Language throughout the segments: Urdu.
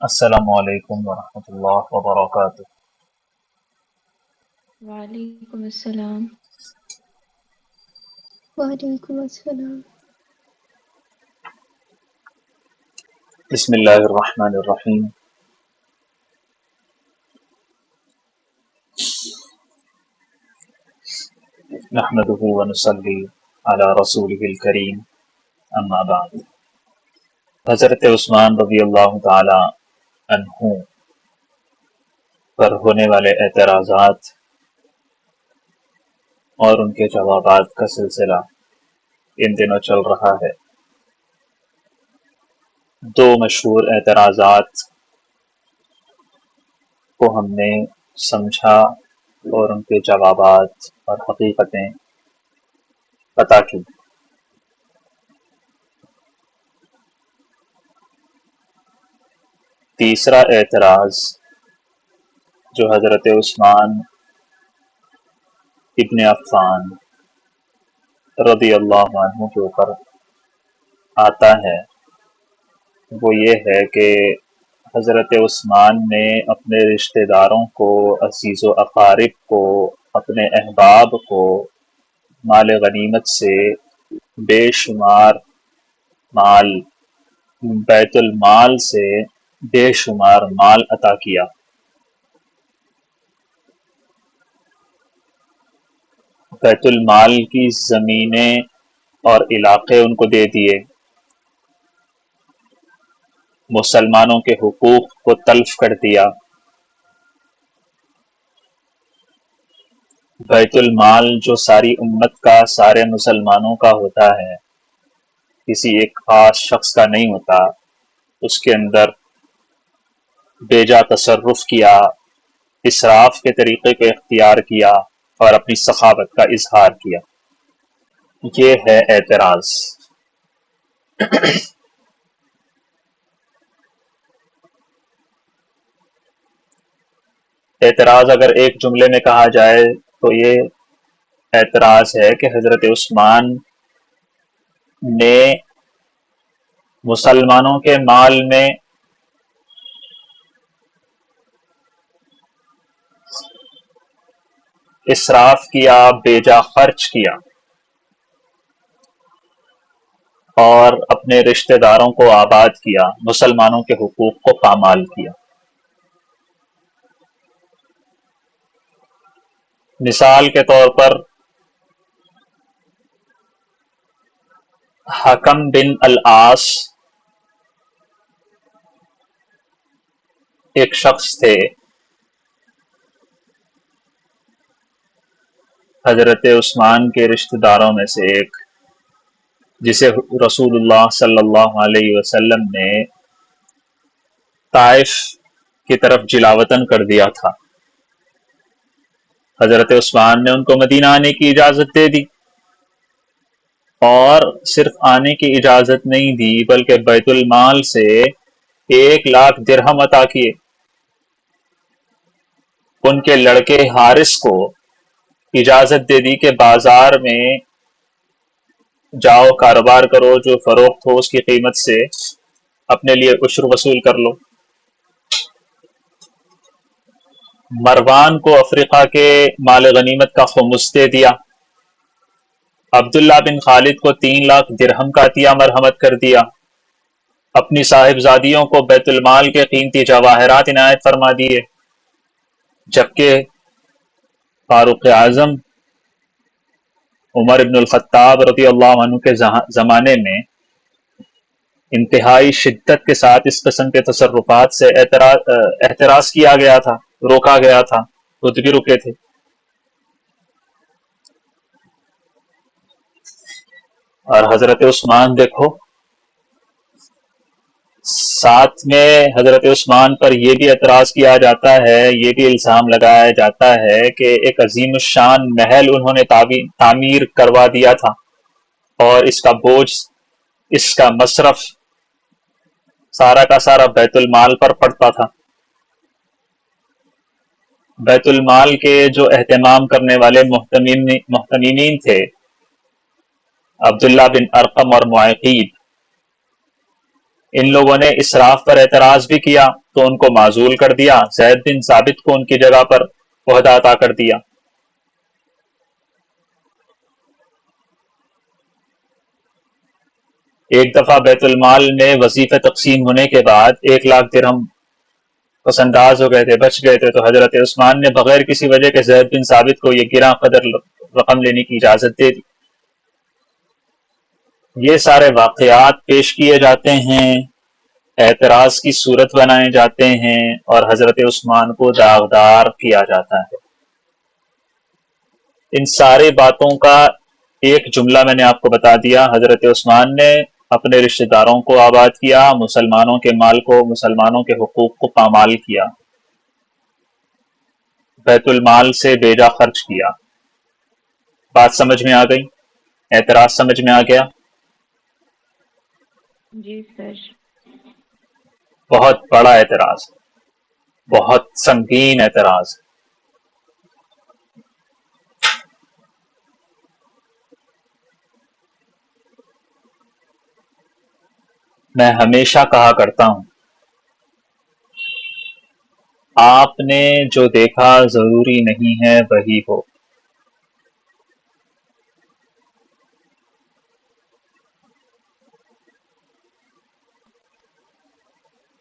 السلام علیکم ورحمۃ اللہ وبرکاتہ۔ وعلیکم السلام۔ وعلیکم السلام۔ بسم اللہ الرحمن الرحیم۔ نحمده ونصلی علی رسولہ الکریم، اما بعد۔ حضرت عثمان رضی اللہ تعالی عنہ پر ہونے والے اعتراضات اور ان کے جوابات کا سلسلہ ان دنوں چل رہا ہے۔ دو مشہور اعتراضات کو ہم نے سمجھا اور ان کے جوابات اور حقیقتیں پتہ کی۔ تیسرا اعتراض جو حضرت عثمان ابن عفان رضی اللہ عنہ کے اوپر آتا ہے وہ یہ ہے کہ حضرت عثمان نے اپنے رشتہ داروں کو، عزیز و اقارب کو، اپنے احباب کو مال غنیمت سے بے شمار مال، بیت المال سے بے شمار مال عطا کیا۔ بیت المال کی زمینیں اور علاقے ان کو دے دیے، مسلمانوں کے حقوق کو تلف کر دیا۔ بیت المال جو ساری امت کا، سارے مسلمانوں کا ہوتا ہے، کسی ایک خاص شخص کا نہیں ہوتا، اس کے اندر بیجا تصرف کیا، اسراف کے طریقے کو اختیار کیا اور اپنی سخاوت کا اظہار کیا۔ یہ ہے اعتراض۔ اعتراض اگر ایک جملے میں کہا جائے تو یہ اعتراض ہے کہ حضرت عثمان نے مسلمانوں کے مال میں اسراف کیا، بیجا خرچ کیا اور اپنے رشتہ داروں کو آباد کیا، مسلمانوں کے حقوق کو پامال کیا۔ مثال کے طور پر حکم بن العاص ایک شخص تھے، حضرت عثمان کے رشتہ داروں میں سے ایک، جسے رسول اللہ صلی اللہ علیہ وسلم نے طائف کی طرف جلاوطن کر دیا تھا۔ حضرت عثمان نے ان کو مدینہ آنے کی اجازت دے دی، اور صرف آنے کی اجازت نہیں دی بلکہ بیت المال سے 1,00,000 درہم عطا کیے۔ ان کے لڑکے حارث کو اجازت دے دی کہ بازار میں جاؤ، کاروبار کرو، جو فروخت ہو اس کی قیمت سے اپنے لیے عشر وصول کر لو۔ مروان کو افریقہ کے مال غنیمت کا خمس دے دیا۔ عبداللہ بن خالد کو 3,00,000 درہم کا عطیہ مرحمت کر دیا۔ اپنی صاحبزادیوں کو بیت المال کے قیمتی جواہرات عنایت فرما دیے، جبکہ فاروق اعظم عمر بن الخطاب رضی اللہ عنہ کے زمانے میں انتہائی شدت کے ساتھ اس قسم کے تصرفات سے احتراز کیا گیا تھا، روکا گیا تھا، خود بھی رکے تھے۔ اور حضرت عثمان دیکھو، ساتھ میں حضرت عثمان پر یہ بھی اعتراض کیا جاتا ہے، یہ بھی الزام لگایا جاتا ہے کہ ایک عظیم الشان محل انہوں نے تعمیر کروا دیا تھا، اور اس کا بوجھ، اس کا مصرف سارا کا سارا بیت المال پر پڑتا تھا۔ بیت المال کے جو اہتمام کرنے والے محتمین تھے، عبداللہ بن ارقم اور معیقیب، ان لوگوں نے اسراف پر اعتراض بھی کیا تو ان کو معزول کر دیا، زید بن ثابت کو ان کی جگہ پر عہدہ عطا کر دیا۔ ایک دفعہ بیت المال میں وظیفے تقسیم ہونے کے بعد 1,00,000 درہم پس انداز ہو گئے تھے، بچ گئے تھے، تو حضرت عثمان نے بغیر کسی وجہ کے زید بن ثابت کو یہ گراں قدر رقم لینے کی اجازت دے دی۔ یہ سارے واقعات پیش کیے جاتے ہیں، اعتراض کی صورت بنائے جاتے ہیں اور حضرت عثمان کو داغدار کیا جاتا ہے۔ ان سارے باتوں کا ایک جملہ میں نے آپ کو بتا دیا، حضرت عثمان نے اپنے رشتہ داروں کو آباد کیا، مسلمانوں کے مال کو، مسلمانوں کے حقوق کو پامال کیا، بیت المال سے بیجا خرچ کیا۔ بات سمجھ میں آ گئی؟ اعتراض سمجھ میں آ گیا؟ جی سر۔ بہت بڑا اعتراض، بہت سنگین اعتراض۔ میں ہمیشہ کہا کرتا ہوں، آپ نے جو دیکھا ضروری نہیں ہے وہی ہو۔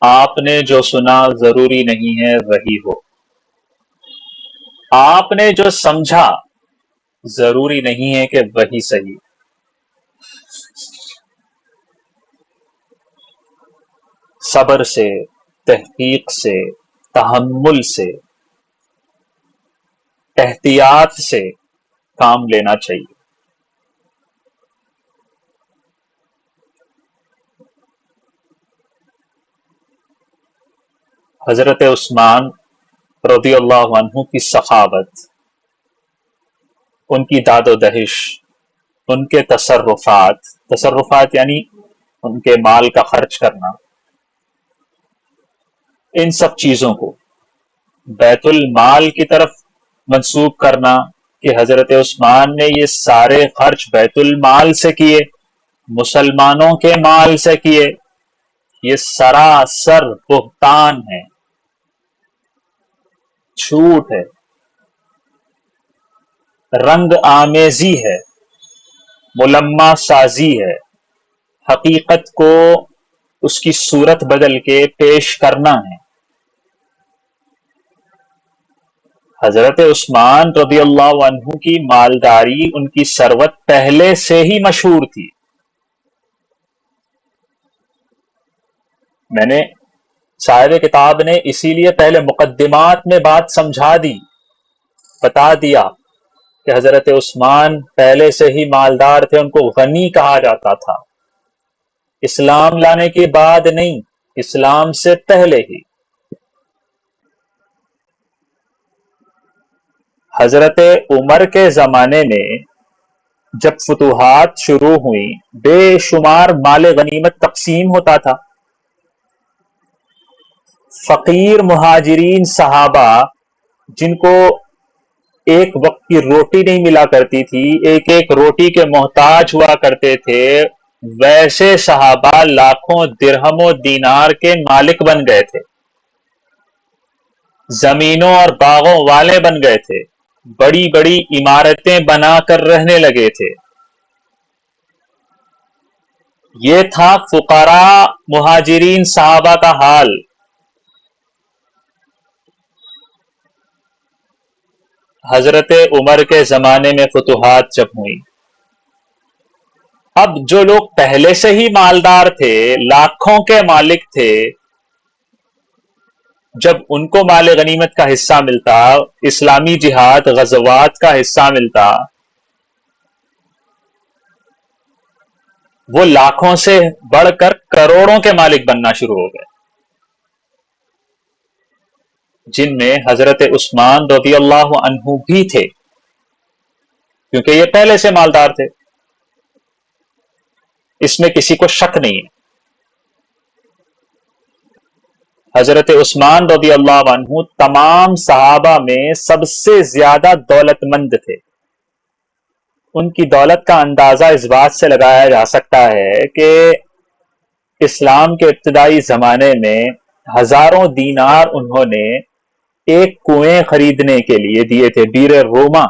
آپ نے جو سنا ضروری نہیں ہے وہی ہو۔ آپ نے جو سمجھا ضروری نہیں ہے کہ وہی صحیح۔ صبر سے، تحقیق سے، تحمل سے، احتیاط سے کام لینا چاہیے۔ حضرت عثمان رضی اللہ عنہ کی سخاوت، ان کی داد و دہش، ان کے تصرفات یعنی ان کے مال کا خرچ کرنا، ان سب چیزوں کو بیت المال کی طرف منسوب کرنا کہ حضرت عثمان نے یہ سارے خرچ بیت المال سے کیے، مسلمانوں کے مال سے کیے، یہ سراسر بہتان ہے، جھوٹ ہے، رنگ آمیزی ہے، ملمع سازی ہے، حقیقت کو اس کی صورت بدل کے پیش کرنا ہے۔ حضرت عثمان رضی اللہ عنہ کی مالداری، ان کی ثروت پہلے سے ہی مشہور تھی۔ میں نے صاحب کتاب نے اسی لیے پہلے مقدمات میں بات سمجھا دی، بتا دیا کہ حضرت عثمان پہلے سے ہی مالدار تھے، ان کو غنی کہا جاتا تھا، اسلام لانے کے بعد نہیں، اسلام سے پہلے ہی۔ حضرت عمر کے زمانے میں جب فتوحات شروع ہوئیں، بے شمار مال غنیمت تقسیم ہوتا تھا۔ فقیر مہاجرین صحابہ جن کو ایک وقت کی روٹی نہیں ملا کرتی تھی، ایک ایک روٹی کے محتاج ہوا کرتے تھے، ویسے صحابہ لاکھوں درہم و دینار کے مالک بن گئے تھے، زمینوں اور باغوں والے بن گئے تھے، بڑی بڑی عمارتیں بنا کر رہنے لگے تھے۔ یہ تھا فقراء مہاجرین صحابہ کا حال۔ حضرت عمر کے زمانے میں فتوحات جب ہوئی، اب جو لوگ پہلے سے ہی مالدار تھے، لاکھوں کے مالک تھے، جب ان کو مال غنیمت کا حصہ ملتا، اسلامی جہاد غزوات کا حصہ ملتا، وہ لاکھوں سے بڑھ کر کروڑوں کے مالک بننا شروع ہو گئے، جن میں حضرت عثمان رضی اللہ عنہ بھی تھے، کیونکہ یہ پہلے سے مالدار تھے، اس میں کسی کو شک نہیں ہے۔ حضرت عثمان رضی اللہ عنہ تمام صحابہ میں سب سے زیادہ دولت مند تھے۔ ان کی دولت کا اندازہ اس بات سے لگایا جا سکتا ہے کہ اسلام کے ابتدائی زمانے میں ہزاروں دینار انہوں نے ایک کنویں خریدنے کے لیے دیے تھے. بیر روما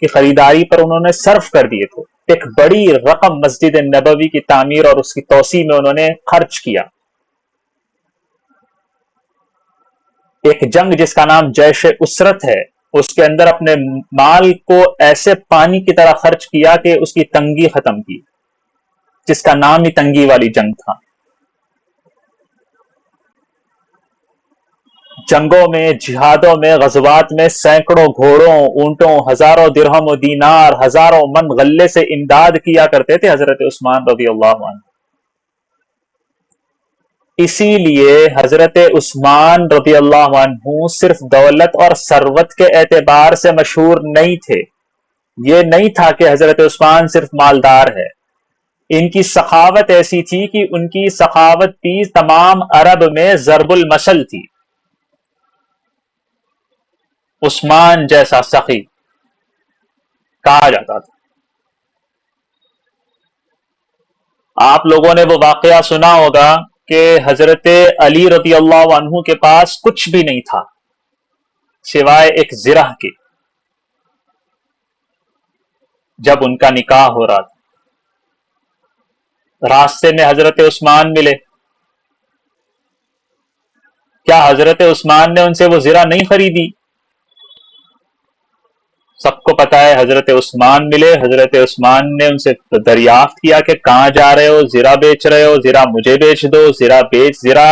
کی خریداری پر انہوں نے صرف کر دیے تھے. ایک بڑی رقم مسجد نبوی کی تعمیر اور اس کی توسیع میں انہوں نے خرچ کیا. ایک جنگ جس کا نام جیش اسرت ہے، اس کے اندر اپنے مال کو ایسے پانی کی طرح خرچ کیا کہ اس کی تنگی ختم کی، جس کا نام ہی تنگی والی جنگ تھا. جنگوں میں، جہادوں میں، غزوات میں سینکڑوں گھوڑوں، اونٹوں، ہزاروں درہم و دینار، ہزاروں من غلے سے امداد کیا کرتے تھے حضرت عثمان رضی اللہ عنہ. اسی لیے حضرت عثمان رضی اللہ عنہ صرف دولت اور ثروت کے اعتبار سے مشہور نہیں تھے. یہ نہیں تھا کہ حضرت عثمان صرف مالدار ہے. ان کی سخاوت ایسی تھی کہ ان کی سخاوت بھی تمام عرب میں ضرب المثل تھی. عثمان جیسا سخی کہا جاتا تھا. آپ لوگوں نے وہ واقعہ سنا ہوگا کہ حضرت علی رضی اللہ عنہ کے پاس کچھ بھی نہیں تھا سوائے ایک زرہ کے، جب ان کا نکاح ہو رہا تھا. راستے میں حضرت عثمان ملے. کیا حضرت عثمان نے ان سے وہ زرہ نہیں خریدی؟ سب کو پتا ہے حضرت عثمان ملے. حضرت عثمان نے ان سے دریافت کیا کہ کہاں جا رہے ہو؟ زرہ بیچ رہے ہو؟ زرہ مجھے بیچ دو. زرہ بیچ. زرہ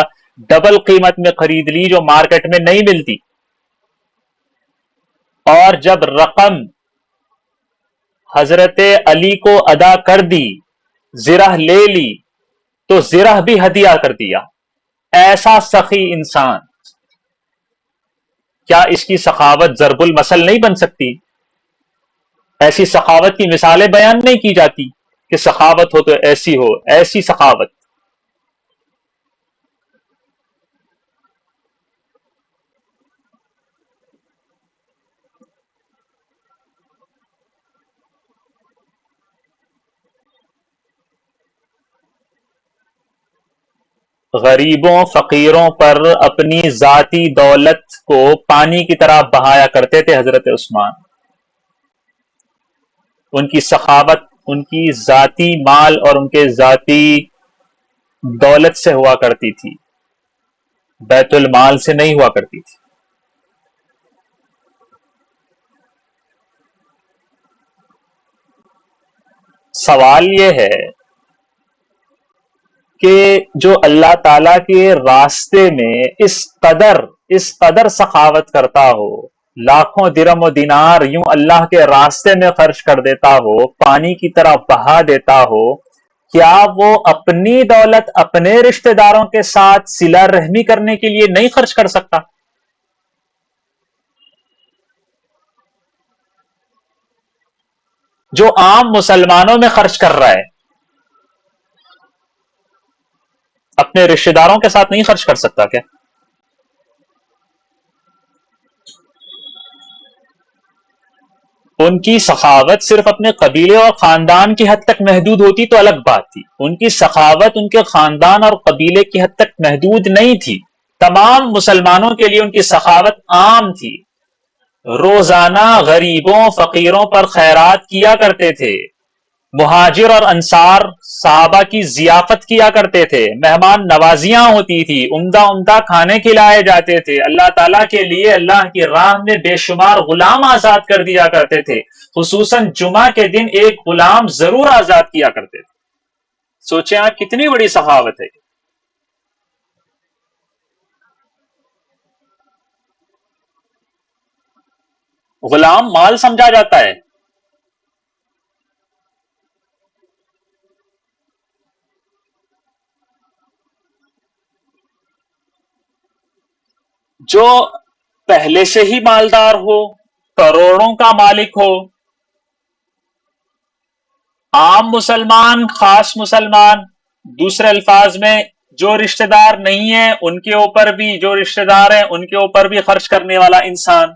ڈبل قیمت میں خرید لی جو مارکیٹ میں نہیں ملتی. اور جب رقم حضرت علی کو ادا کر دی، زرہ لے لی، تو زرہ بھی ہدیہ کر دیا. ایسا سخی انسان، کیا اس کی سخاوت ضرب المثل نہیں بن سکتی؟ ایسی سخاوت کی مثالیں بیان نہیں کی جاتی کہ سخاوت ہو تو ایسی ہو، ایسی سخاوت. غریبوں فقیروں پر اپنی ذاتی دولت کو پانی کی طرح بہایا کرتے تھے حضرت عثمان. ان کی سخاوت ان کی ذاتی مال اور ان کے ذاتی دولت سے ہوا کرتی تھی، بیت المال سے نہیں ہوا کرتی تھی. سوال یہ ہے کہ جو اللہ تعالی کے راستے میں اس قدر سخاوت کرتا ہو، لاکھوں درم و دینار یوں اللہ کے راستے میں خرچ کر دیتا ہو، پانی کی طرح بہا دیتا ہو، کیا وہ اپنی دولت اپنے رشتہ داروں کے ساتھ صلہ رحمی کرنے کے لیے نہیں خرچ کر سکتا؟ جو عام مسلمانوں میں خرچ کر رہا ہے، اپنے رشتہ داروں کے ساتھ نہیں خرچ کر سکتا کیا؟ ان کی سخاوت صرف اپنے قبیلے اور خاندان کی حد تک محدود ہوتی تو الگ بات تھی. ان کی سخاوت ان کے خاندان اور قبیلے کی حد تک محدود نہیں تھی. تمام مسلمانوں کے لیے ان کی سخاوت عام تھی. روزانہ غریبوں فقیروں پر خیرات کیا کرتے تھے. مہاجر اور انصار صحابہ کی ضیافت کیا کرتے تھے. مہمان نوازیاں ہوتی تھی. عمدہ عمدہ کھانے کھلائے جاتے تھے. اللہ تعالیٰ کے لیے اللہ کی راہ میں بے شمار غلام آزاد کر دیا کرتے تھے. خصوصاً جمعہ کے دن ایک غلام ضرور آزاد کیا کرتے تھے. سوچیں آپ کتنی بڑی سخاوت ہے. غلام مال سمجھا جاتا ہے. جو پہلے سے ہی مالدار ہو، کروڑوں کا مالک ہو، عام مسلمان، خاص مسلمان، دوسرے الفاظ میں جو رشتہ دار نہیں ہیں ان کے اوپر بھی، جو رشتہ دار ہیں ان کے اوپر بھی خرچ کرنے والا انسان،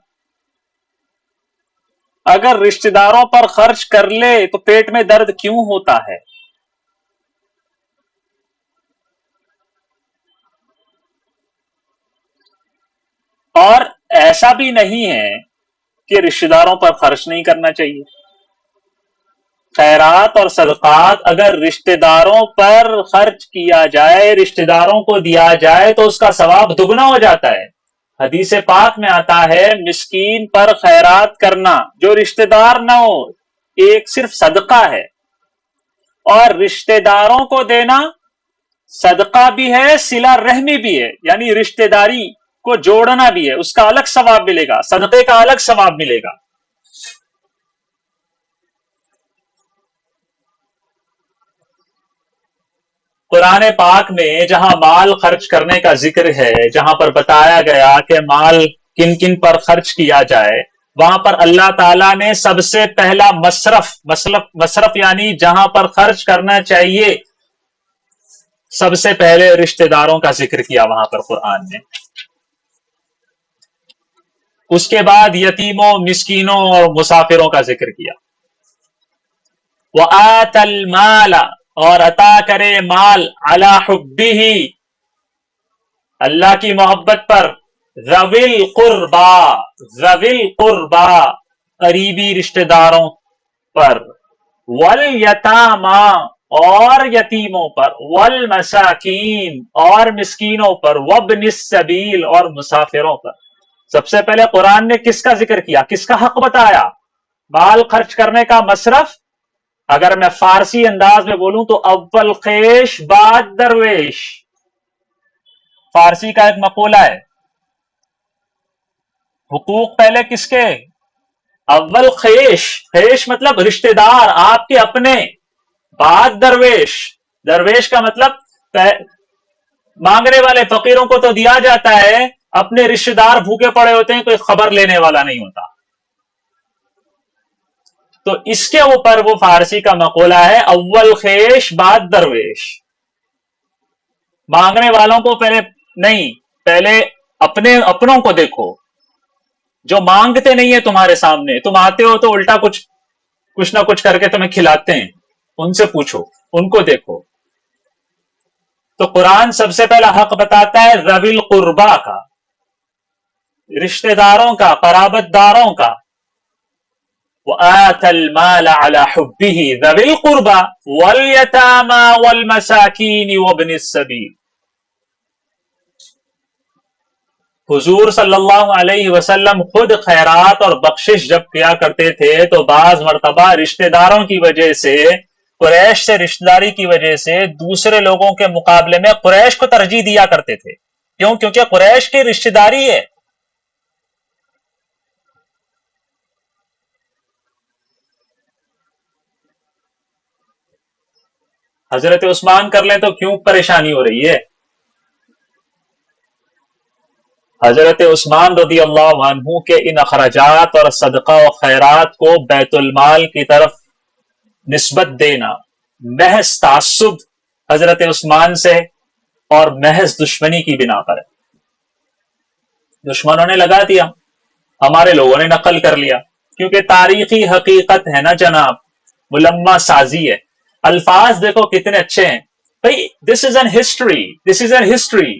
اگر رشتہ داروں پر خرچ کر لے تو پیٹ میں درد کیوں ہوتا ہے؟ اور ایسا بھی نہیں ہے کہ رشتہ داروں پر خرچ نہیں کرنا چاہیے. خیرات اور صدقات اگر رشتہ داروں پر خرچ کیا جائے، رشتہ داروں کو دیا جائے تو اس کا ثواب دگنا ہو جاتا ہے. حدیث پاک میں آتا ہے مسکین پر خیرات کرنا جو رشتہ دار نہ ہو ایک صرف صدقہ ہے، اور رشتہ داروں کو دینا صدقہ بھی ہے، صلہ رحمی بھی ہے، یعنی رشتہ داری کو جوڑنا بھی ہے، اس کا الگ ثواب ملے گا، صدقے کا الگ ثواب ملے گا. قرآن پاک میں جہاں مال خرچ کرنے کا ذکر ہے، جہاں پر بتایا گیا کہ مال کن کن پر خرچ کیا جائے، وہاں پر اللہ تعالیٰ نے سب سے پہلا مصرف یعنی جہاں پر خرچ کرنا چاہیے، سب سے پہلے رشتہ داروں کا ذکر کیا وہاں پر قرآن نے. اس کے بعد یتیموں، مسکینوں اور مسافروں کا ذکر کیا. وَآتَ الْمَالَ، اور عطا کرے مال، عَلَى حُبِّهِ، اللہ کی محبت پر، ذوی القربا، قریبی رشتہ داروں پر، والیتاما، اور یتیموں پر، والمساکین، اور مسکینوں پر، وابن السبیل، اور مسافروں پر. سب سے پہلے قرآن نے کس کا ذکر کیا، کس کا حق بتایا؟ مال خرچ کرنے کا مصرف، اگر میں فارسی انداز میں بولوں تو اول خیش بعد درویش. فارسی کا ایک مقولہ ہے، حقوق پہلے کس کے؟ اول خیش، خیش مطلب رشتہ دار آپ کے اپنے، بعد درویش. درویش کا مطلب مانگنے والے فقیروں کو تو دیا جاتا ہے، اپنے رشتہ دار بھوکے پڑے ہوتے ہیں، کوئی خبر لینے والا نہیں ہوتا. تو اس کے اوپر وہ فارسی کا مقولہ ہے اول خیش بعد درویش. مانگنے والوں کو پہلے نہیں، پہلے اپنوں کو دیکھو جو مانگتے نہیں ہیں تمہارے سامنے، تم آتے ہو تو الٹا کچھ نہ کچھ کر کے تمہیں کھلاتے ہیں، ان سے پوچھو، ان کو دیکھو. تو قرآن سب سے پہلا حق بتاتا ہے ذوی القربا کا، رشتہ داروں کا، قرابت داروں کا. وآت المال على حبه ذوی القربا والیتاما والمساکین وابن السبیل. حضور صلی اللہ علیہ وسلم خود خیرات اور بخشش جب کیا کرتے تھے تو بعض مرتبہ رشتہ داروں کی وجہ سے، قریش سے رشتہ داری کی وجہ سے دوسرے لوگوں کے مقابلے میں قریش کو ترجیح دیا کرتے تھے. کیوں؟ کیونکہ قریش کی رشتہ داری ہے. حضرت عثمان کر لیں تو کیوں پریشانی ہو رہی ہے؟ حضرت عثمان رضی اللہ عنہ کے ان اخراجات اور صدقہ و خیرات کو بیت المال کی طرف نسبت دینا محض تعصب حضرت عثمان سے اور محض دشمنی کی بنا پر ہے. دشمنوں نے لگا دیا، ہمارے لوگوں نے نقل کر لیا، کیونکہ تاریخی حقیقت ہے نا جناب، ملمہ سازی ہے. الفاظ دیکھو کتنے اچھے ہیں بھائی. This is an history, this is an history,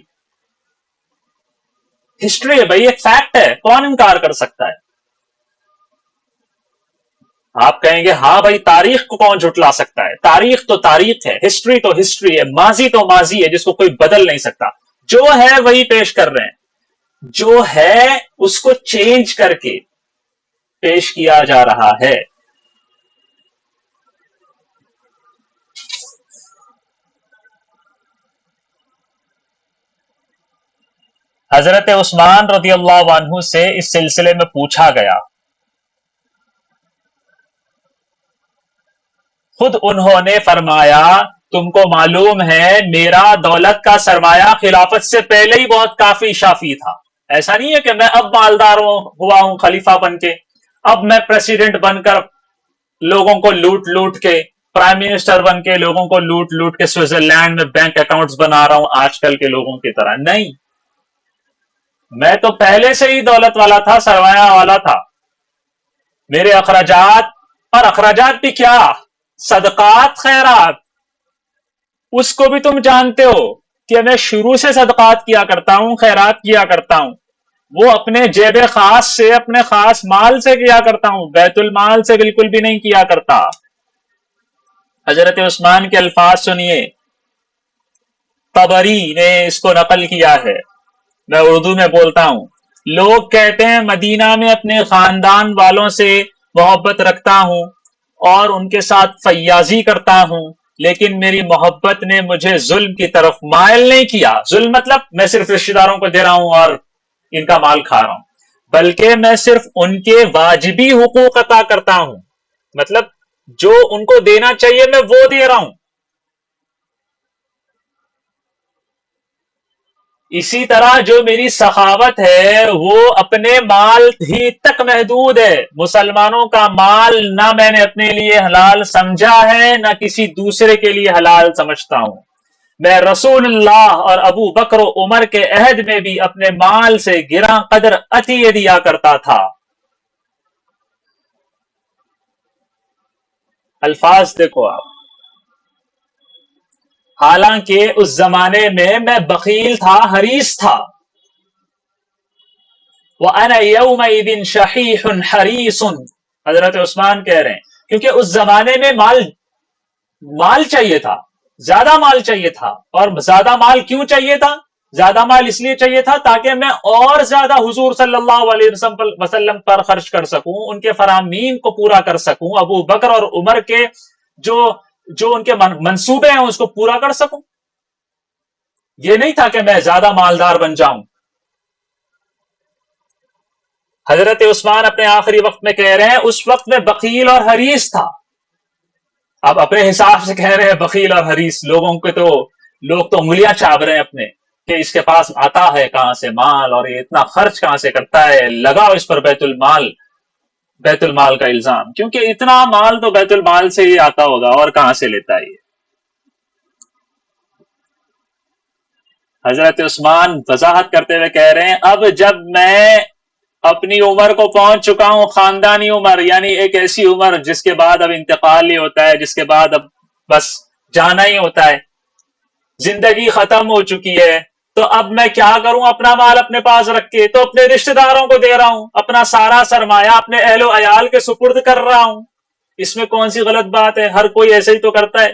history ہے بھائی، ایک فیکٹ ہے، کون انکار کر سکتا ہے؟ آپ کہیں گے ہاں بھائی تاریخ کو کون جھٹلا سکتا ہے؟ تاریخ تو تاریخ ہے، ہسٹری تو ہسٹری ہے، ماضی تو ماضی ہے جس کو کوئی بدل نہیں سکتا. جو ہے وہی پیش کر رہے ہیں، جو ہے اس کو چینج کر کے پیش کیا جا رہا ہے. حضرت عثمان رضی اللہ عنہ سے اس سلسلے میں پوچھا گیا، خود انہوں نے فرمایا تم کو معلوم ہے میرا دولت کا سرمایہ خلافت سے پہلے ہی بہت کافی شافی تھا. ایسا نہیں ہے کہ میں اب مالدار ہوا ہوں خلیفہ بن کے، اب میں پریزیڈنٹ بن کر لوگوں کو لوٹ کے، پرائم منسٹر بن کے لوگوں کو لوٹ کے سوئٹزرلینڈ میں بینک اکاؤنٹس بنا رہا ہوں آج کل کے لوگوں کی طرح. نہیں، میں تو پہلے سے ہی دولت والا تھا، سرمایہ والا تھا. میرے اخراجات، اور اخراجات بھی کیا، صدقات خیرات، اس کو بھی تم جانتے ہو کہ میں شروع سے صدقات کیا کرتا ہوں، خیرات کیا کرتا ہوں. وہ اپنے جیب خاص سے، اپنے خاص مال سے کیا کرتا ہوں، بیت المال سے بالکل بھی نہیں کیا کرتا۔ حضرت عثمان کے الفاظ سنیے، طبری نے اس کو نقل کیا ہے، میں اردو میں بولتا ہوں۔ لوگ کہتے ہیں مدینہ میں اپنے خاندان والوں سے محبت رکھتا ہوں اور ان کے ساتھ فیاضی کرتا ہوں، لیکن میری محبت نے مجھے ظلم کی طرف مائل نہیں کیا۔ ظلم مطلب میں صرف رشتہ داروں کو دے رہا ہوں اور ان کا مال کھا رہا ہوں، بلکہ میں صرف ان کے واجبی حقوق عطا کرتا ہوں، مطلب جو ان کو دینا چاہیے میں وہ دے رہا ہوں۔ اسی طرح جو میری سخاوت ہے وہ اپنے مال ہی تک محدود ہے۔ مسلمانوں کا مال نہ میں نے اپنے لیے حلال سمجھا ہے، نہ کسی دوسرے کے لیے حلال سمجھتا ہوں۔ میں رسول اللہ اور ابو بکر و عمر کے عہد میں بھی اپنے مال سے گراں قدر عطیہ دیا کرتا تھا۔ الفاظ دیکھو آپ، حالانکہ اس زمانے میں بخیل تھا، حریص تھا۔ وَأَنَا يَوْمَئِذٍ شَحِيحٌ حَرِيصٌ، حضرت عثمان کہہ رہے ہیں کیونکہ اس زمانے میں مال چاہیے تھا، زیادہ مال چاہیے تھا۔ اور زیادہ مال کیوں چاہیے تھا؟ زیادہ مال اس لیے چاہیے تھا تاکہ میں اور زیادہ حضور صلی اللہ علیہ وسلم پر خرچ کر سکوں، ان کے فرامین کو پورا کر سکوں، ابو بکر اور عمر کے جو ان کے منصوبے ہیں اس کو پورا کر سکوں۔ یہ نہیں تھا کہ میں زیادہ مالدار بن جاؤں۔ حضرت عثمان اپنے آخری وقت میں کہہ رہے ہیں اس وقت میں بخیل اور حریص تھا۔ اب اپنے حساب سے کہہ رہے ہیں بخیل اور حریص، لوگ تو انگلیاں چاپ رہے ہیں اپنے کہ اس کے پاس آتا ہے کہاں سے مال، اور یہ اتنا خرچ کہاں سے کرتا ہے، لگاؤ اس پر بیت المال کا الزام، کیونکہ اتنا مال تو بیت المال سے ہی آتا ہوگا اور کہاں سے لیتا ہے۔ حضرت عثمان وضاحت کرتے ہوئے کہہ رہے ہیں اب جب میں اپنی عمر کو پہنچ چکا ہوں، خاندانی عمر، یعنی ایک ایسی عمر جس کے بعد اب انتقال ہی ہوتا ہے، جس کے بعد اب بس جانا ہی ہوتا ہے، زندگی ختم ہو چکی ہے، تو اب میں کیا کروں؟ اپنا مال اپنے پاس رکھ کے تو اپنے رشتہ داروں کو دے رہا ہوں، اپنا سارا سرمایہ اپنے اہل و عیال کے سپرد کر رہا ہوں۔ اس میں کون سی غلط بات ہے؟ ہر کوئی ایسے ہی تو کرتا ہے۔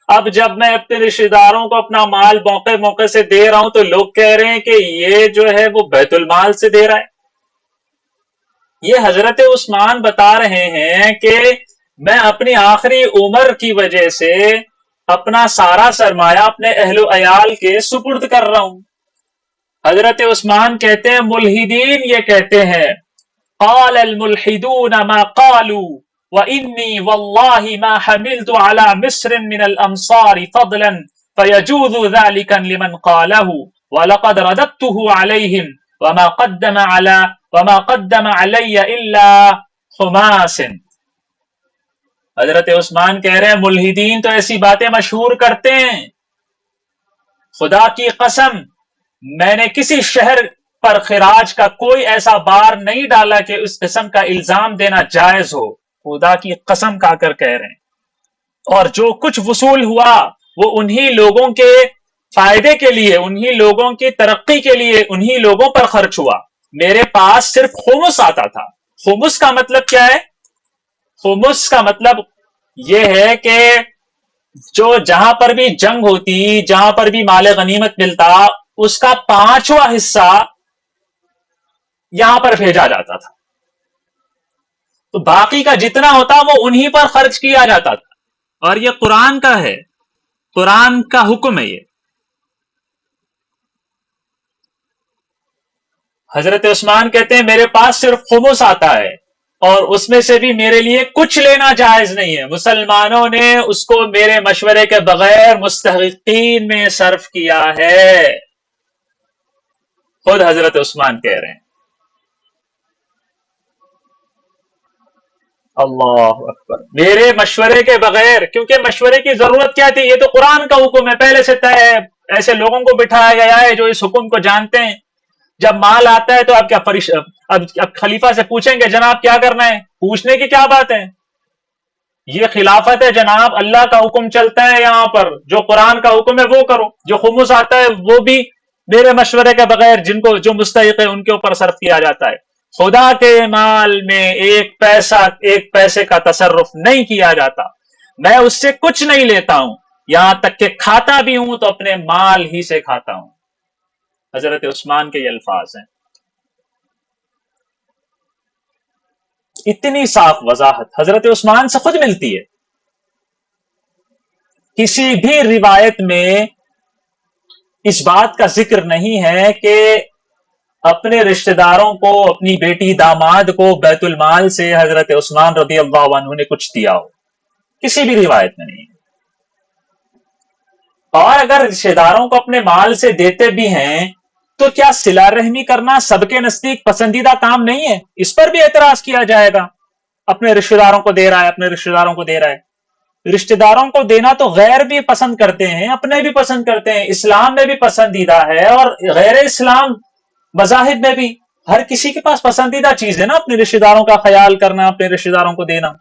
اب جب میں اپنے رشتہ داروں کو اپنا مال موقع سے دے رہا ہوں تو لوگ کہہ رہے ہیں کہ یہ جو ہے وہ بیت المال سے دے رہا ہے۔ یہ حضرت عثمان بتا رہے ہیں کہ میں اپنی آخری عمر کی وجہ سے اپنا سارا سرمایہ اپنے اہل و عیال کے سپرد کر رہا ہوں۔ حضرت عثمان کہتے ہیں ملحدین یہ کہتے ہیں قال الملحدون ما قالوا وإني والله ما حملت على مصر من الأمصار فضلا فيجوز ذلك لمن قاله ولقد رددته عليهم وما قدم علي إلا خماس۔ حضرت عثمان کہہ رہے ہیں ملحدین تو ایسی باتیں مشہور کرتے ہیں، خدا کی قسم میں نے کسی شہر پر خراج کا کوئی ایسا بار نہیں ڈالا کہ اس قسم کا الزام دینا جائز ہو، خدا کی قسم کھا کر کہہ رہے ہیں۔ اور جو کچھ وصول ہوا وہ انہی لوگوں کے فائدے کے لیے، انہی لوگوں کی ترقی کے لیے، انہی لوگوں پر خرچ ہوا، میرے پاس صرف خمس آتا تھا۔ خمس کا مطلب کیا ہے؟ خمس کا مطلب یہ ہے کہ جو جہاں پر بھی جنگ ہوتی، جہاں پر بھی مال غنیمت ملتا، اس کا 5واں حصہ یہاں پر بھیجا جاتا تھا، تو باقی کا جتنا ہوتا وہ انہی پر خرچ کیا جاتا تھا۔ اور یہ قرآن کا ہے، قرآن کا حکم ہے یہ۔ حضرت عثمان کہتے ہیں میرے پاس صرف خمس آتا ہے اور اس میں سے بھی میرے لیے کچھ لینا جائز نہیں ہے، مسلمانوں نے اس کو میرے مشورے کے بغیر مستحقین میں صرف کیا ہے، خود حضرت عثمان کہہ رہے ہیں۔ اللہ اکبر، میرے مشورے کے بغیر، کیونکہ مشورے کی ضرورت کیا تھی؟ یہ تو قرآن کا حکم ہے، پہلے سے طے ہے، ایسے لوگوں کو بٹھایا گیا ہے جو اس حکم کو جانتے ہیں۔ جب مال آتا ہے تو آپ کیا اب خلیفہ سے پوچھیں گے جناب کیا کرنا ہے؟ پوچھنے کی کیا بات ہے؟ یہ خلافت ہے جناب، اللہ کا حکم چلتا ہے یہاں پر، جو قرآن کا حکم ہے وہ کرو۔ جو خمس آتا ہے وہ بھی میرے مشورے کے بغیر جن کو جو مستحق ہے ان کے اوپر صرف کیا جاتا ہے. خدا کے مال میں ایک پیسے کا تصرف نہیں کیا جاتا. میں اس سے کچھ نہیں لیتا ہوں، یہاں تک کہ کھاتا بھی ہوں تو اپنے مال ہی سے کھاتا ہوں. حضرت عثمان کے یہ الفاظ ہیں. اتنی صاف وضاحت حضرت عثمان سے خود ملتی ہے. کسی بھی روایت میں اس بات کا ذکر نہیں ہے کہ اپنے رشتہ داروں کو، اپنی بیٹی داماد کو بیت المال سے حضرت عثمان رضی اللہ عنہ نے کچھ دیا ہو. کسی بھی روایت میں نہیں ہے. اور اگر رشتہ داروں کو اپنے مال سے دیتے بھی ہیں تو کیا صلہ رحمی کرنا سب کے نزدیک پسندیدہ کام نہیں ہے؟ اس پر بھی اعتراض کیا جائے گا. اپنے رشتہ داروں کو دے رہا ہے، اپنے رشتہ داروں کو دے رہا ہے. رشتہ داروں کو دینا تو غیر بھی پسند کرتے ہیں، اپنے بھی پسند کرتے ہیں، اسلام میں بھی پسندیدہ ہے اور غیر اسلام مذاہب میں بھی. ہر کسی کے پاس پسندیدہ چیز ہے نا اپنے رشتہ داروں کا خیال کرنا، اپنے رشتہ داروں کو دینا.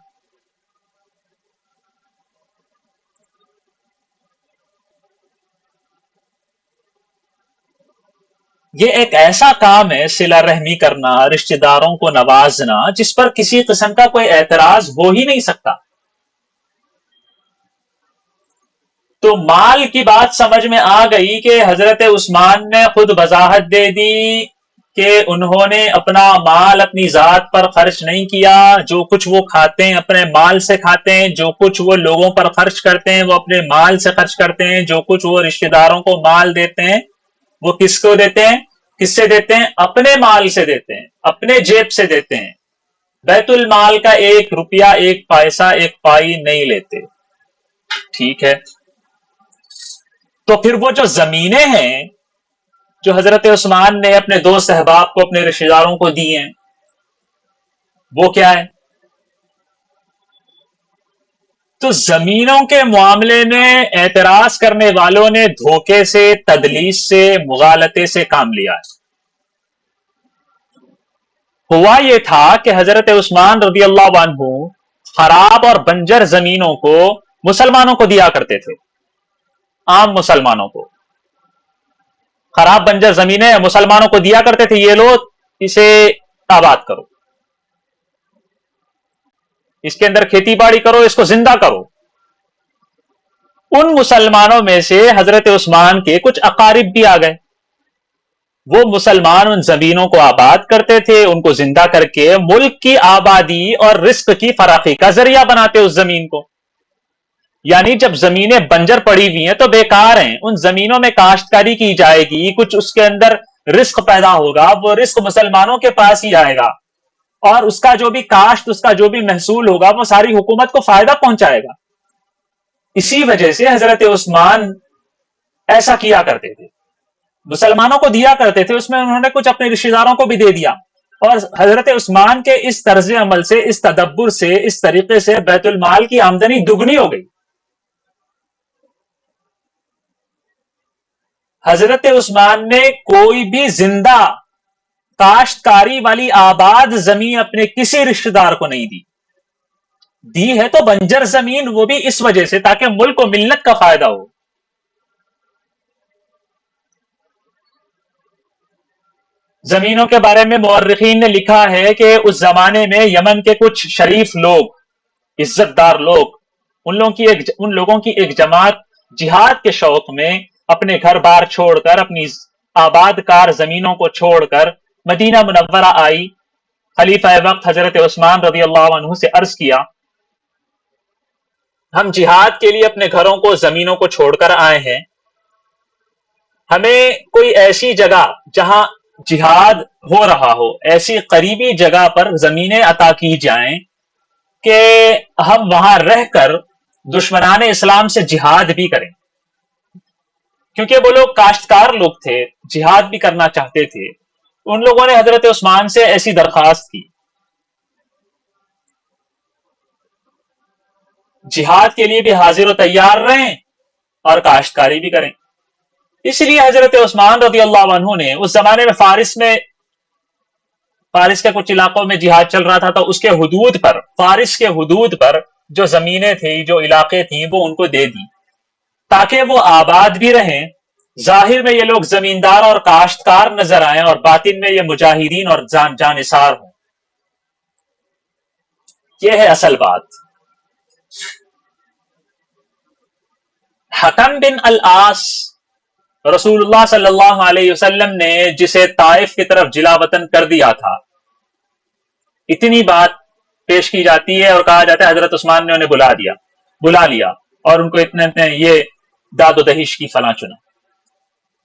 یہ ایک ایسا کام ہے صلہ رحمی کرنا، رشتہ داروں کو نوازنا، جس پر کسی قسم کا کوئی اعتراض ہو ہی نہیں سکتا. تو مال کی بات سمجھ میں آ گئی کہ حضرت عثمان نے خود وضاحت دے دی کہ انہوں نے اپنا مال اپنی ذات پر خرچ نہیں کیا. جو کچھ وہ کھاتے ہیں اپنے مال سے کھاتے ہیں، جو کچھ وہ لوگوں پر خرچ کرتے ہیں وہ اپنے مال سے خرچ کرتے ہیں، جو کچھ وہ رشتہ داروں کو مال دیتے ہیں وہ کس کو دیتے ہیں؟ کس سے دیتے ہیں؟ اپنے مال سے دیتے ہیں، اپنے جیب سے دیتے ہیں. بیت المال کا 1 روپیہ، 1 پیسہ، 1 پائی نہیں لیتے. ٹھیک ہے. تو پھر وہ جو زمینیں ہیں جو حضرت عثمان نے اپنے دوست احباب کو، اپنے رشتہ داروں کو دی ہیں، وہ کیا ہے؟ تو زمینوں کے معاملے میں اعتراض کرنے والوں نے دھوکے سے، تدلیس سے، مغالطے سے کام لیا ہے. ہوا یہ تھا کہ حضرت عثمان رضی اللہ عنہ خراب اور بنجر زمینوں کو مسلمانوں کو دیا کرتے تھے. عام مسلمانوں کو خراب بنجر زمینیں مسلمانوں کو دیا کرتے تھے. یہ لو اسے آباد کرو، اس کے اندر کھیتی باڑی کرو، اس کو زندہ کرو. ان مسلمانوں میں سے حضرت عثمان کے کچھ اقارب بھی آ گئے. وہ مسلمان ان زمینوں کو آباد کرتے تھے، ان کو زندہ کر کے ملک کی آبادی اور رزق کی فراخی کا ذریعہ بناتے اس زمین کو. یعنی جب زمینیں بنجر پڑی ہوئی ہیں تو بیکار ہیں، ان زمینوں میں کاشتکاری کی جائے گی، کچھ اس کے اندر رزق پیدا ہوگا، وہ رزق مسلمانوں کے پاس ہی آئے گا اور اس کا جو بھی کاشت، اس کا جو بھی محصول ہوگا وہ ساری حکومت کو فائدہ پہنچائے گا. اسی وجہ سے حضرت عثمان ایسا کیا کرتے تھے، مسلمانوں کو دیا کرتے تھے، اس میں انہوں نے کچھ اپنے رشتہ داروں کو بھی دے دیا. اور حضرت عثمان کے اس طرز عمل سے، اس تدبر سے، اس طریقے سے بیت المال کی آمدنی دگنی ہو گئی. حضرت عثمان نے کوئی بھی زندہ کاشتکاری والی آباد زمین اپنے کسی رشتہ دار کو نہیں دی. دی ہے تو بنجر زمین، وہ بھی اس وجہ سے تاکہ ملک و ملت کا فائدہ ہو. زمینوں کے بارے میں مورخین نے لکھا ہے کہ اس زمانے میں یمن کے کچھ شریف لوگ، عزت دار لوگ، ان لوگوں کی ایک جماعت جہاد کے شوق میں اپنے گھر بار چھوڑ کر، اپنی آباد کار زمینوں کو چھوڑ کر مدینہ منورہ آئی. خلیفہ وقت حضرت عثمان رضی اللہ عنہ سے عرض کیا، ہم جہاد کے لیے اپنے گھروں کو، زمینوں کو چھوڑ کر آئے ہیں، ہمیں کوئی ایسی جگہ جہاں جہاد ہو رہا ہو، ایسی قریبی جگہ پر زمینیں عطا کی جائیں کہ ہم وہاں رہ کر دشمنان اسلام سے جہاد بھی کریں. کیونکہ وہ لوگ کاشتکار لوگ تھے، جہاد بھی کرنا چاہتے تھے. ان لوگوں نے حضرت عثمان سے ایسی درخواست کی، جہاد کے لیے بھی حاضر و تیار رہیں اور کاشتکاری بھی کریں. اس لیے حضرت عثمان رضی اللہ عنہ نے اس زمانے میں فارس کے کچھ علاقوں میں جہاد چل رہا تھا، تو اس کے حدود پر، فارس کے حدود پر جو زمینیں تھیں، جو علاقے تھیں، وہ ان کو دے دی تاکہ وہ آباد بھی رہیں ظاہر میں یہ لوگ زمیندار اور کاشتکار نظر آئیں اور باطن میں یہ مجاہدین اور جانثار ہوں. یہ ہے اصل بات. حکم بن العاص رسول اللہ صلی اللہ علیہ وسلم نے جسے طائف کی طرف جلا وطن کر دیا تھا، اتنی بات پیش کی جاتی ہے اور کہا جاتا ہے حضرت عثمان نے انہیں بلا لیا اور ان کو اتنے یہ داد و دہش کی فلاں چنا.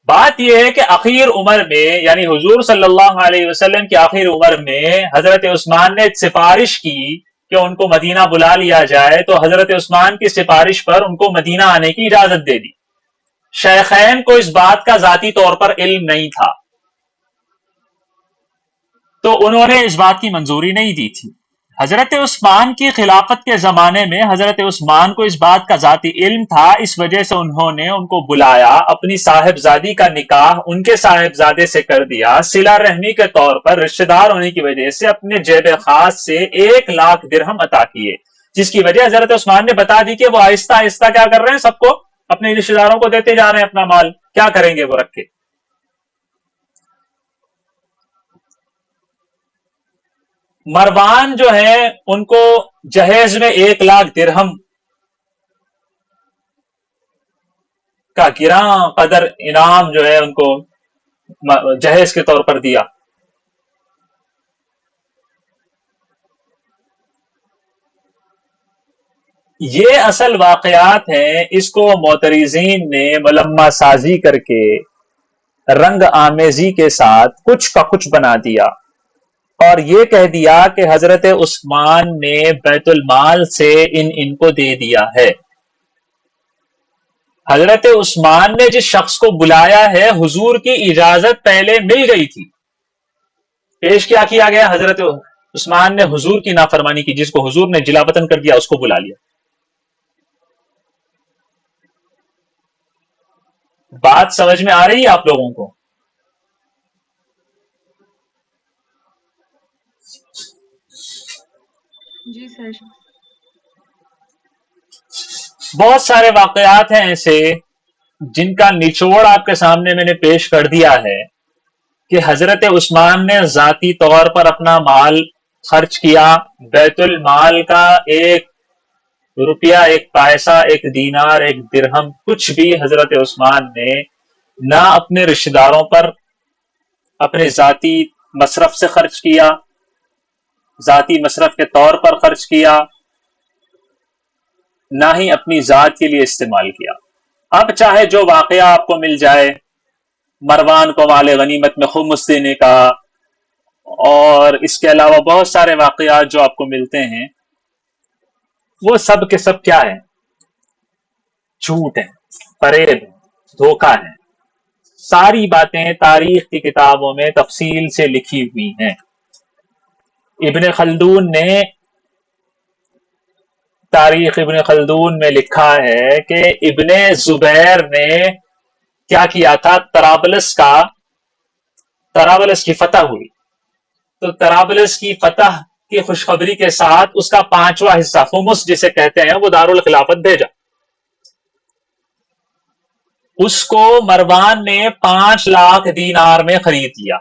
بات یہ ہے کہ آخر عمر میں، یعنی حضور صلی اللہ علیہ وسلم کی آخر عمر میں حضرت عثمان نے سفارش کی کہ ان کو مدینہ بلا لیا جائے، تو حضرت عثمان کی سفارش پر ان کو مدینہ آنے کی اجازت دے دی. شیخین کو اس بات کا ذاتی طور پر علم نہیں تھا، تو انہوں نے اس بات کی منظوری نہیں دی تھی. حضرت عثمان کی خلافت کے زمانے میں حضرت عثمان کو اس بات کا ذاتی علم تھا، اس وجہ سے انہوں نے ان کو بلایا، اپنی صاحبزادی کا نکاح ان کے صاحبزادے سے کر دیا، صلہ رحمی کے طور پر رشتہ دار ہونے کی وجہ سے اپنے جیب خاص سے 1,00,000 درہم عطا کیے، جس کی وجہ حضرت عثمان نے بتا دی کہ وہ آہستہ آہستہ کیا کر رہے ہیں، سب کو اپنے رشتہ داروں کو دیتے جا رہے ہیں اپنا مال، کیا کریں گے وہ رکھ کے. مروان جو ہے ان کو جہیز میں 1,00,000 درہم کا گراں قدر انعام جو ہے ان کو جہیز کے طور پر دیا. یہ اصل واقعات ہیں، اس کو معترضین نے ملمہ سازی کر کے رنگ آمیزی کے ساتھ کچھ کا کچھ بنا دیا اور یہ کہہ دیا کہ حضرت عثمان نے بیت المال سے ان کو دے دیا ہے. حضرت عثمان نے جس شخص کو بلایا ہے حضور کی اجازت پہلے مل گئی تھی، پیش کیا گیا، حضرت عثمان نے حضور کی نافرمانی کی، جس کو حضور نے جلا وطن کر دیا اس کو بلا لیا. بات سمجھ میں آ رہی ہے آپ لوگوں کو؟ جی سر. بہت سارے واقعات ہیں ایسے جن کا نچوڑ آپ کے سامنے میں نے پیش کر دیا ہے کہ حضرت عثمان نے ذاتی طور پر اپنا مال خرچ کیا، بیت المال کا 1 روپیہ، 1 پیسہ، 1 دینار، 1 درہم، کچھ بھی حضرت عثمان نے نہ اپنے رشتہ داروں پر اپنے ذاتی مصرف سے خرچ کیا، ذاتی مصرف کے طور پر خرچ کیا، نہ ہی اپنی ذات کے لیے استعمال کیا. اب چاہے جو واقعہ آپ کو مل جائے، مروان کو مال غنیمت میں خمس دینے کا، اور اس کے علاوہ بہت سارے واقعات جو آپ کو ملتے ہیں، وہ سب کے سب کیا ہیں؟ جھوٹ ہیں، فریب ہیں، دھوکہ ہیں. ساری باتیں تاریخ کی کتابوں میں تفصیل سے لکھی ہوئی ہیں. ابن خلدون نے تاریخ ابن خلدون میں لکھا ہے کہ ابن زبیر نے کیا کیا تھا، طرابلس کی فتح ہوئی، تو طرابلس کی فتح کی خوشخبری کے ساتھ اس کا 5واں حصہ، خمس جسے کہتے ہیں، وہ دارالخلافت بھیجا. اس کو مروان نے 5,00,000 دینار میں خرید لیا.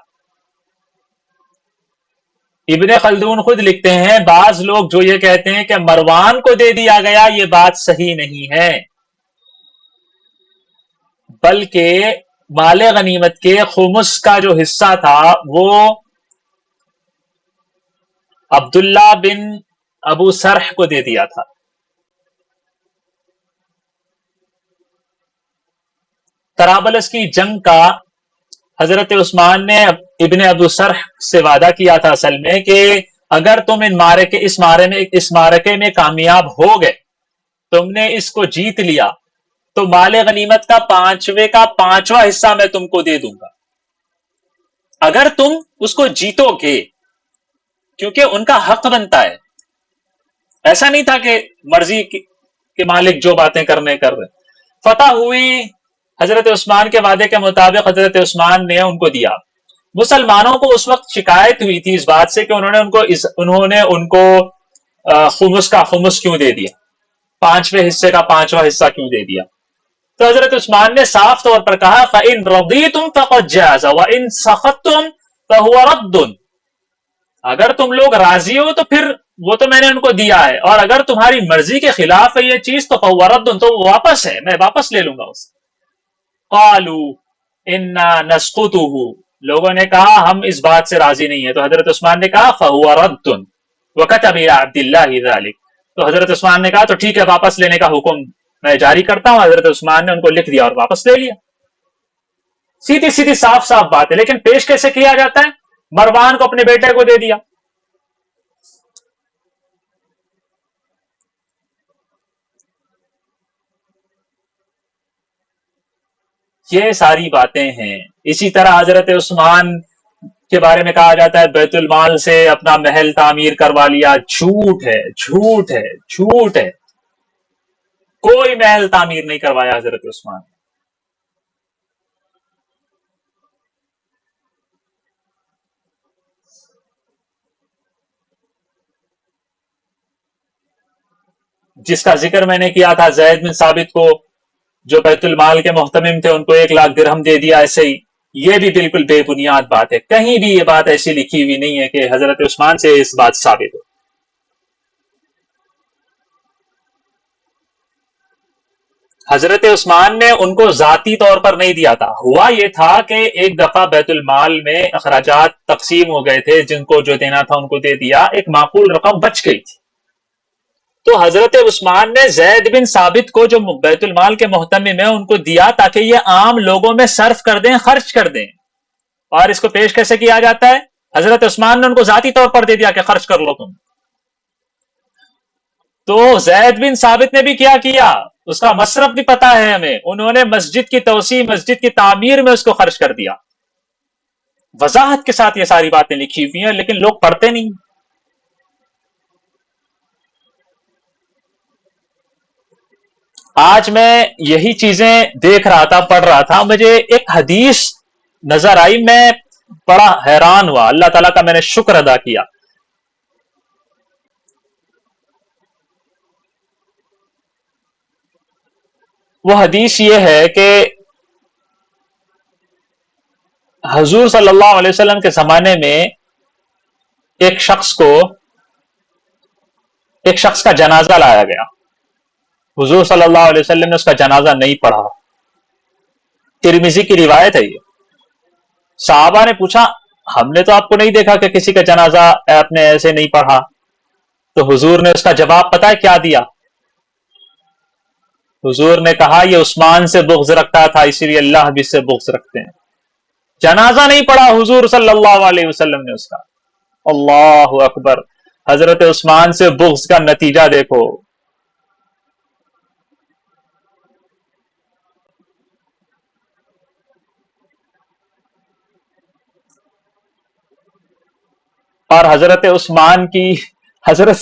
ابن خلدون خود لکھتے ہیں بعض لوگ جو یہ کہتے ہیں کہ مروان کو دے دیا گیا، یہ بات صحیح نہیں ہے، بلکہ مال غنیمت کے خمس کا جو حصہ تھا وہ عبداللہ بن ابو سرح کو دے دیا تھا. طرابلس کی جنگ کا حضرت عثمان نے ابن ابو سرح سے وعدہ کیا تھا اصل میں کہ اگر تم اس معرکے میں کامیاب ہو گئے، تم نے اس کو جیت لیا، تو مال غنیمت کا 5واں حصہ میں تم کو دے دوں گا اگر تم اس کو جیتو گے، کیونکہ ان کا حق بنتا ہے. ایسا نہیں تھا کہ مرضی کے مالک جو باتیں کر رہے. فتح ہوئی، حضرت عثمان کے وعدے کے مطابق حضرت عثمان نے ان کو دیا. مسلمانوں کو اس وقت شکایت ہوئی تھی اس بات سے کہ انہوں نے ان کو خمس کا خمس کیوں دے دیا، 5ویں حصے کا 5واں حصہ کیوں دے دیا. تو حضرت عثمان نے صاف طور پر کہا فَإِن رَضِيتُمْ فَقَدْ جَازَ وَإِن سَخَطْتُمْ فَهُوَ رَدٌّ، اگر تم لوگ راضی ہو تو پھر وہ تو میں نے ان کو دیا ہے، اور اگر تمہاری مرضی کے خلاف ہے یہ چیز تو فَهُوَ رَدٌّ، تو وہ واپس ہے، میں واپس لے لوں گا اسے۔ قالوا انا نسقطه، لوگوں نے کہا ہم اس بات سے راضی نہیں ہیں، تو حضرت عثمان نے کہا فَهُوَ رَدٌّ وَكَتَبَ إِلَىٰ عَبْدِ اللَّهِ ذَلِكَ، تو حضرت عثمان نے کہا تو ٹھیک ہے واپس لینے کا حکم میں جاری کرتا ہوں۔ حضرت عثمان نے ان کو لکھ دیا اور واپس لے لیا۔ سیدھی سیدھی صاف صاف بات ہے، لیکن پیش کیسے کیا جاتا ہے؟ مروان کو اپنے بیٹے کو دے دیا۔ یہ ساری باتیں ہیں۔ اسی طرح حضرت عثمان کے بارے میں کہا جاتا ہے بیت المال سے اپنا محل تعمیر کروا لیا، جھوٹ ہے، جھوٹ ہے، جھوٹ ہے، کوئی محل تعمیر نہیں کروایا حضرت عثمان۔ جس کا ذکر میں نے کیا تھا زید بن ثابت کو، جو بیت المال کے محتمم تھے، ان کو 1,00,000 درہم دے دیا ایسے ہی، یہ بھی بالکل بے بنیاد بات ہے، کہیں بھی یہ بات ایسی لکھی ہوئی نہیں ہے کہ حضرت عثمان سے اس بات ثابت ہو۔ حضرت عثمان نے ان کو ذاتی طور پر نہیں دیا تھا، ہوا یہ تھا کہ ایک دفعہ بیت المال میں اخراجات تقسیم ہو گئے تھے، جن کو جو دینا تھا ان کو دے دیا، ایک معقول رقم بچ گئی تھی، تو حضرت عثمان نے زید بن ثابت کو جو بیت المال کے محتمم ہیں ان کو دیا تاکہ یہ عام لوگوں میں صرف کر دیں، خرچ کر دیں۔ اور اس کو پیش کیسے کیا جاتا ہے؟ حضرت عثمان نے ان کو ذاتی طور پر دے دیا کہ خرچ کر لو تم۔ تو زید بن ثابت نے بھی کیا اس کا مصرف بھی پتا ہے ہمیں، انہوں نے مسجد کی توسیع، مسجد کی تعمیر میں اس کو خرچ کر دیا۔ وضاحت کے ساتھ یہ ساری باتیں لکھی ہوئی ہیں، لیکن لوگ پڑھتے نہیں۔ آج میں یہی چیزیں دیکھ رہا تھا، پڑھ رہا تھا، مجھے ایک حدیث نظر آئی، میں بڑا حیران ہوا، اللہ تعالیٰ کا میں نے شکر ادا کیا۔ وہ حدیث یہ ہے کہ حضور صلی اللہ علیہ وسلم کے زمانے میں ایک شخص کا جنازہ لایا گیا، حضور صلی اللہ علیہ وسلم نے اس کا جنازہ نہیں پڑھا، ترمذی کی روایت ہے یہ۔ صحابہ نے پوچھا ہم نے تو آپ کو نہیں دیکھا کہ کسی کا جنازہ آپ نے ایسے نہیں پڑھا، تو حضور نے اس کا جواب پتہ ہے کیا دیا؟ حضور نے کہا یہ عثمان سے بغض رکھتا تھا، اسی لیے اللہ بھی سے بغض رکھتے ہیں۔ جنازہ نہیں پڑھا حضور صلی اللہ علیہ وسلم نے اس کا۔ اللہ اکبر، حضرت عثمان سے بغض کا نتیجہ دیکھو۔ اور حضرت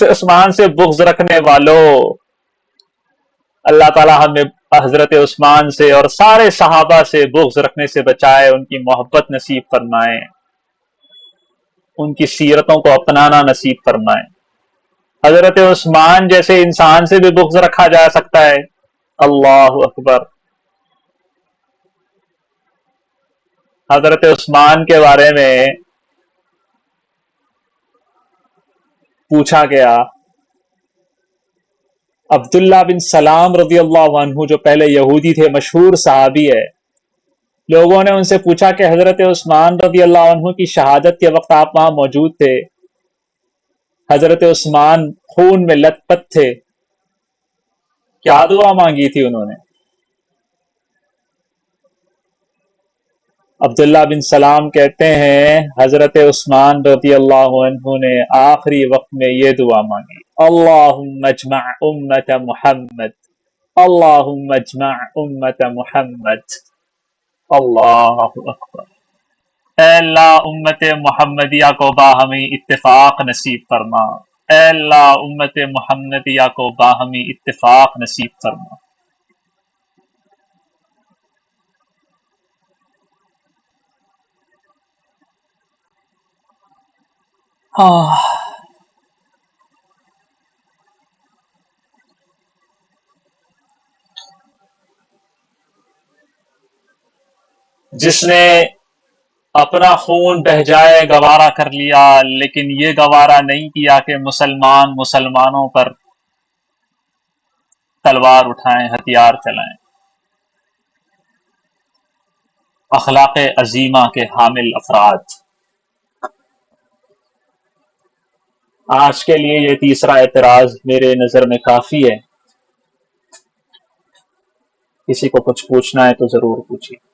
عثمان سے بغض رکھنے والوں، اللہ تعالی ہمیں حضرت عثمان سے اور سارے صحابہ سے بغض رکھنے سے بچائے، ان کی محبت نصیب فرمائے، ان کی سیرتوں کو اپنانا نصیب فرمائے۔ حضرت عثمان جیسے انسان سے بھی بغض رکھا جا سکتا ہے، اللہ اکبر۔ حضرت عثمان کے بارے میں پوچھا گیا، عبداللہ بن سلام رضی اللہ عنہ جو پہلے یہودی تھے، مشہور صحابی ہے، لوگوں نے ان سے پوچھا کہ حضرت عثمان رضی اللہ عنہ کی شہادت کے وقت آپ وہاں موجود تھے، حضرت عثمان خون میں لت پت تھے، کیا دعا مانگی تھی انہوں نے؟ عبداللہ بن سلام کہتے ہیں حضرت عثمان رضی اللہ عنہ نے آخری وقت میں یہ دعا مانگی، اللہم اجمع امت محمد، اللہم اجمع امت محمد، اللہ اکبر۔ اے اللہ امت محمدیہ کو باہمی اتفاق نصیب فرما، اے اللہ امت محمدیہ کو باہمی اتفاق نصیب فرما۔ جس نے اپنا خون بہ جائے گوارا کر لیا، لیکن یہ گوارا نہیں کیا کہ مسلمانوں پر تلوار اٹھائیں، ہتھیار چلائیں۔ اخلاق عظیمہ کے حامل افراد۔ آج کے لیے یہ تیسرا اعتراض میرے نظر میں کافی ہے، کسی کو کچھ پوچھنا ہے تو ضرور پوچھیے۔